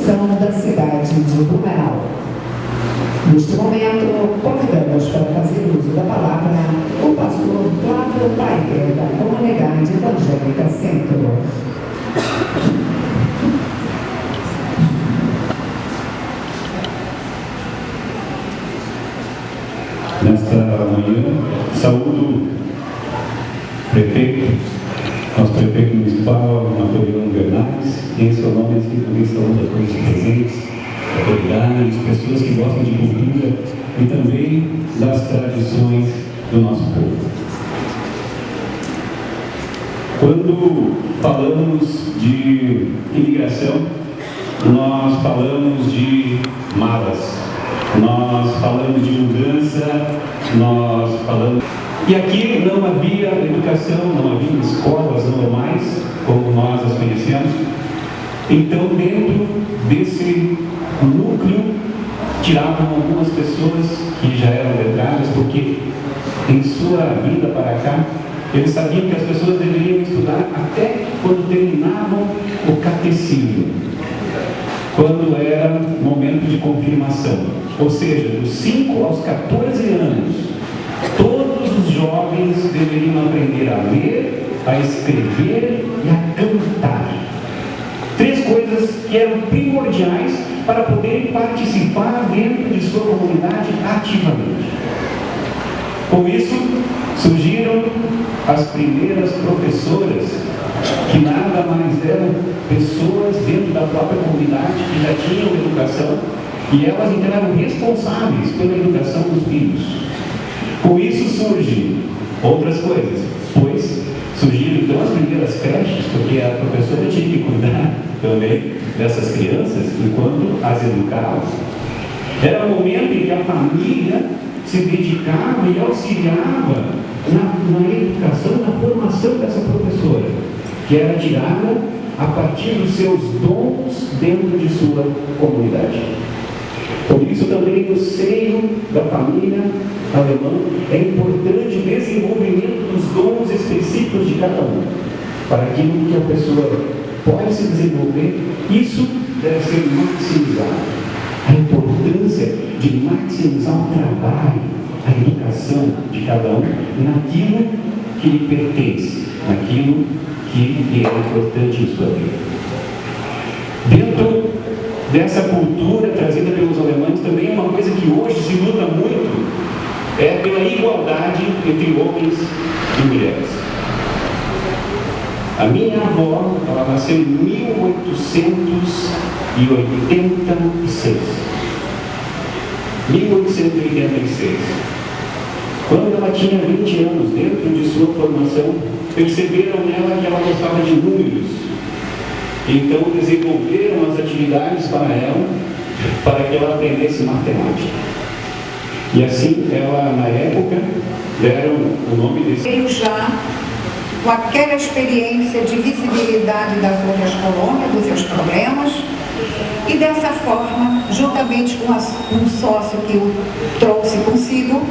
Educação da cidade de Blumenau. Neste momento, convidamos para fazer uso da palavra o pastor Flávio Paier, da Comunidade Evangélica Centro. Nesta manhã, saúdo o prefeito, nosso prefeito municipal, Napoleão Bernardes, e em seu nome aqui também saúdo a todos os presentes, autoridades, pessoas que gostam de cultura e também das tradições do nosso povo. Quando falamos de imigração, nós falamos de malas. Nós falamos de mudança, nós falamos... E aqui não havia educação, não havia escolas normais, como nós as conhecemos. Então, dentro desse núcleo, tiravam algumas pessoas que já eram letradas, porque em sua vida para cá, eles sabiam que as pessoas deveriam estudar até quando terminavam o catecismo, quando era momento de confirmação. Ou seja, dos 5 aos 14 anos, todos os jovens deveriam aprender a ler, a escrever e a cantar. 3 coisas que eram primordiais para poderem participar dentro de sua comunidade ativamente. Com isso, surgiram as primeiras professoras, que nada mais eram pessoas dentro da própria comunidade que já tinham educação, e elas então eram responsáveis pela educação dos filhos. Com isso surgem outras coisas, pois surgiram então as primeiras creches, porque a professora tinha que cuidar também dessas crianças enquanto as educava. Era o momento em que a família se dedicava e auxiliava na educação, na formação dessa professora, que era tirada a partir dos seus dons dentro de sua comunidade. Por isso também no seio da família alemã é importante o desenvolvimento dos dons específicos de cada um. Para aquilo que a pessoa pode se desenvolver, isso deve ser maximizado. A importância de maximizar o trabalho, a educação de cada um naquilo que lhe pertence, naquilo que é importante em sua vida. Dentro dessa cultura trazida pelos alemães, também uma coisa que hoje se luta muito é pela igualdade entre homens e mulheres. A minha avó, ela nasceu em 1886. 1886. Quando ela tinha 20 anos, dentro de sua formação, perceberam nela que ela gostava de números. Então desenvolveram as atividades para ela, para que ela aprendesse matemática. E assim, ela, na época, deram o nome desse... Veio já com aquela experiência de visibilidade das outras colônias, dos seus problemas, e dessa forma, juntamente com um sócio que o trouxe consigo,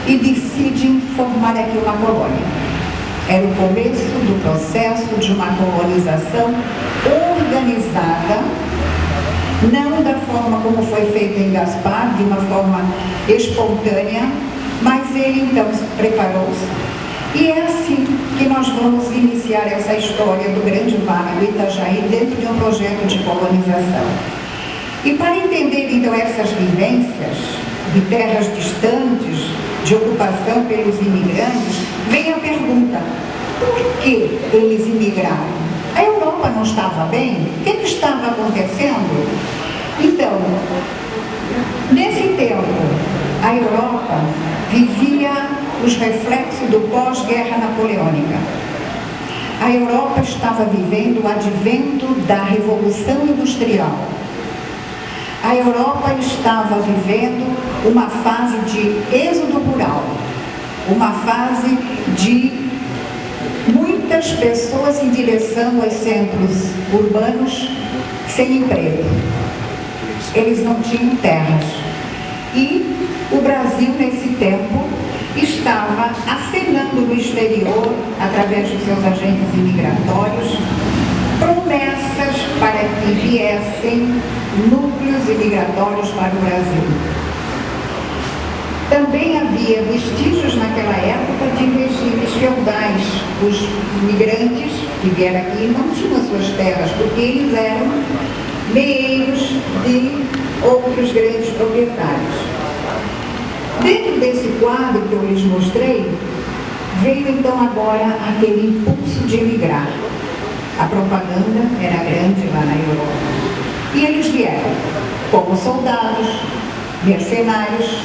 e decide formar aqui uma colônia. Era o começo do processo de uma colonização organizada, não da forma como foi feita em Gaspar, de uma forma espontânea, mas ele então preparou-se. E é assim que nós vamos iniciar essa história do Grande Vale do Itajaí dentro de um projeto de colonização. E para entender então essas vivências de terras distantes, de ocupação pelos imigrantes, vem a pergunta: por que eles imigraram? A Europa não estava bem? O que estava acontecendo? Então, nesse tempo, a Europa vivia os reflexos do pós-guerra napoleônica. A Europa estava vivendo o advento da Revolução Industrial. A Europa estava vivendo uma fase de êxodo rural, uma fase de muitas pessoas em direção aos centros urbanos sem emprego. Eles não tinham terras. E o Brasil, nesse tempo, estava acenando no exterior, através dos seus agentes imigratórios, promessas para que viessem núcleos imigratórios para o Brasil. Também havia vestígios naquela época de regimes feudais. Os imigrantes que vieram aqui não tinham suas terras, porque eles eram meeiros de outros grandes proprietários. Dentro desse quadro que eu lhes mostrei, veio então agora aquele impulso de emigrar. A propaganda era grande lá na Europa. E eles vieram como soldados, mercenários,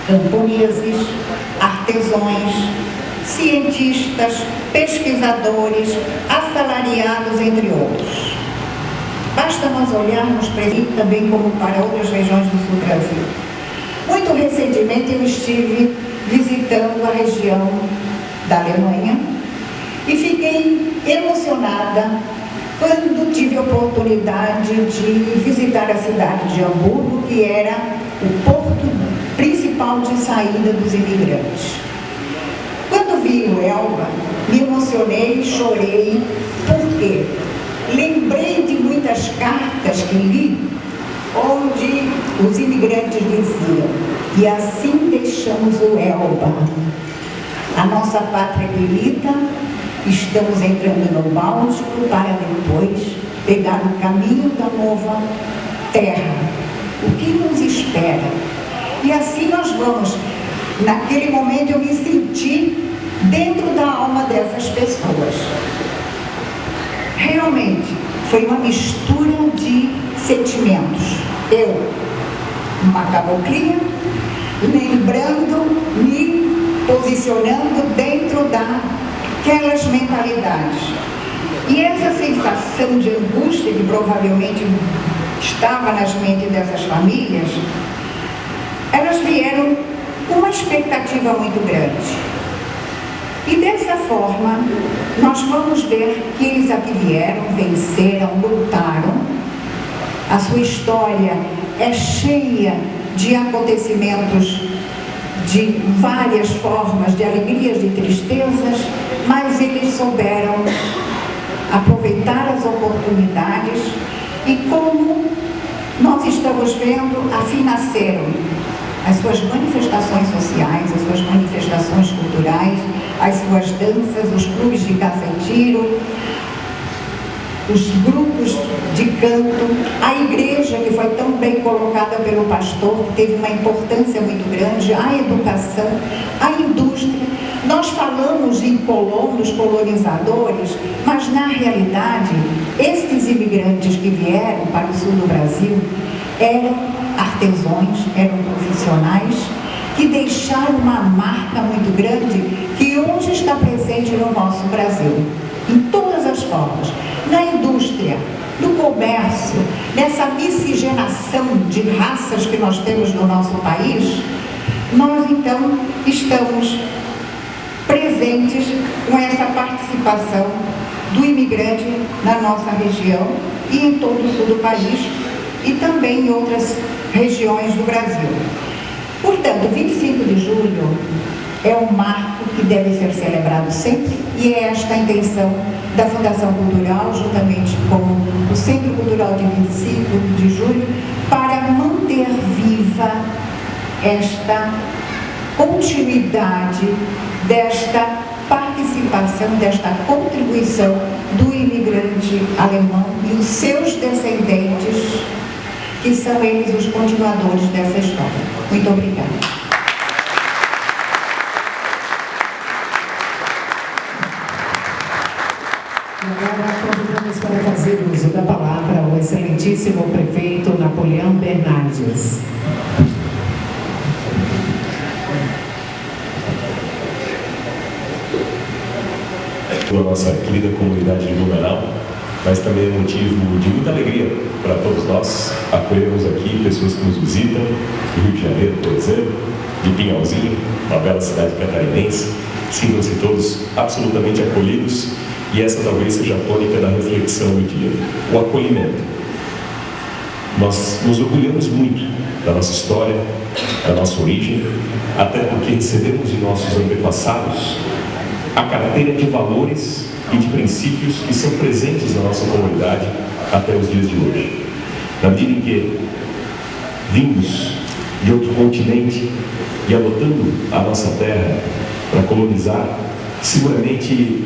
camponeses, artesãos, cientistas, pesquisadores, assalariados, entre outros. Basta nós olharmos para ele também como para outras regiões do sul do Brasil. Muito recentemente eu estive visitando a região da Alemanha e fiquei emocionada quando tive a oportunidade de visitar a cidade de Hamburgo, que era o porto principal de saída dos imigrantes. Quando vi o Elba, me emocionei, chorei, porque lembrei de muitas cartas que li, onde os imigrantes diziam: e assim deixamos o Elba, a nossa pátria querida, estamos entrando no Báltico para depois pegar o caminho da nova terra. O que nos espera? E assim nós vamos. Naquele momento eu me senti dentro da alma dessas pessoas. Realmente, foi uma mistura de sentimentos. Eu, uma caboclinha, lembrando, me posicionando dentro daquelas mentalidades. E essa sensação de angústia que provavelmente estava nas mentes dessas famílias, elas vieram com uma expectativa muito grande. E dessa forma, nós vamos ver que eles aqui vieram, venceram, lutaram. A sua história é cheia de acontecimentos de várias formas, de alegrias, de tristezas, mas eles souberam aproveitar as oportunidades e, como nós estamos vendo, assim nasceram as suas manifestações sociais, as suas manifestações culturais, as suas danças, os clubes de caça e tiro, os grupos de canto, a igreja, que foi tão bem colocada pelo pastor, que teve uma importância muito grande, a educação, a indústria. Nós falamos em colonos, colonizadores, mas na realidade, estes imigrantes que vieram para o sul do Brasil eram artesãos, eram profissionais que deixaram uma marca muito grande que hoje está presente no nosso Brasil, em todas as formas, na indústria, no comércio, nessa miscigenação de raças que nós temos no nosso país. Nós então estamos presentes com essa participação do imigrante na nossa região e em todo o sul do país e também em outras regiões do Brasil. Portanto, 25 de julho é um marco que deve ser celebrado sempre e é esta a intenção da Fundação Cultural, juntamente com o Centro Cultural de 25 de julho, para manter viva esta continuidade desta participação, desta contribuição do imigrante alemão e os seus descendentes, que são eles os continuadores dessa história. Muito obrigada. Agora convidamos para fazer uso da palavra o excelentíssimo prefeito Napoleão Bernardes. A nossa querida comunidade de Blumenau, mas também é motivo de muita alegria para todos nós acolhermos aqui pessoas que nos visitam do Rio de Janeiro, por exemplo, de Pinhalzinho, uma bela cidade catarinense. Sintam-se todos absolutamente acolhidos e essa talvez seja a tônica da reflexão do dia, o acolhimento. Nós nos orgulhamos muito da nossa história, da nossa origem, até porque recebemos de nossos antepassados a carteira de valores e de princípios que são presentes na nossa comunidade até os dias de hoje. Na medida em que vimos de outro continente e adotando a nossa terra para colonizar, seguramente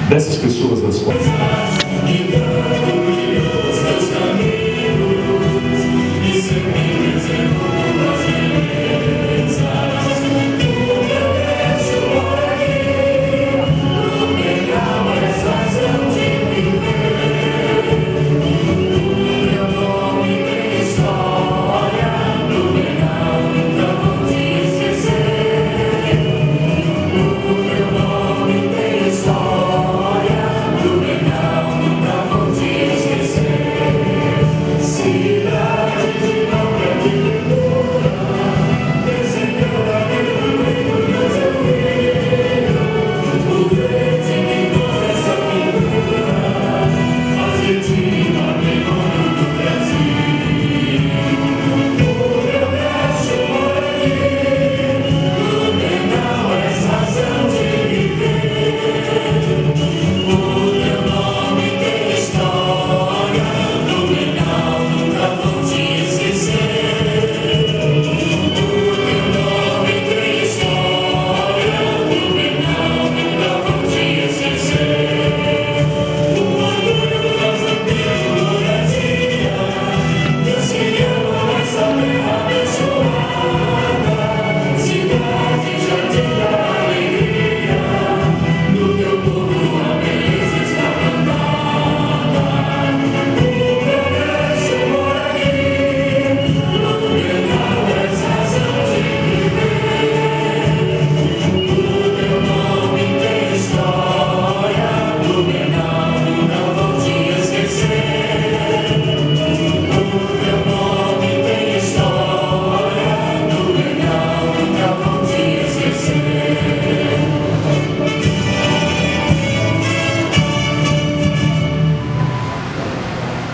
dessas pessoas das quais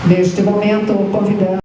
Neste momento, convidamos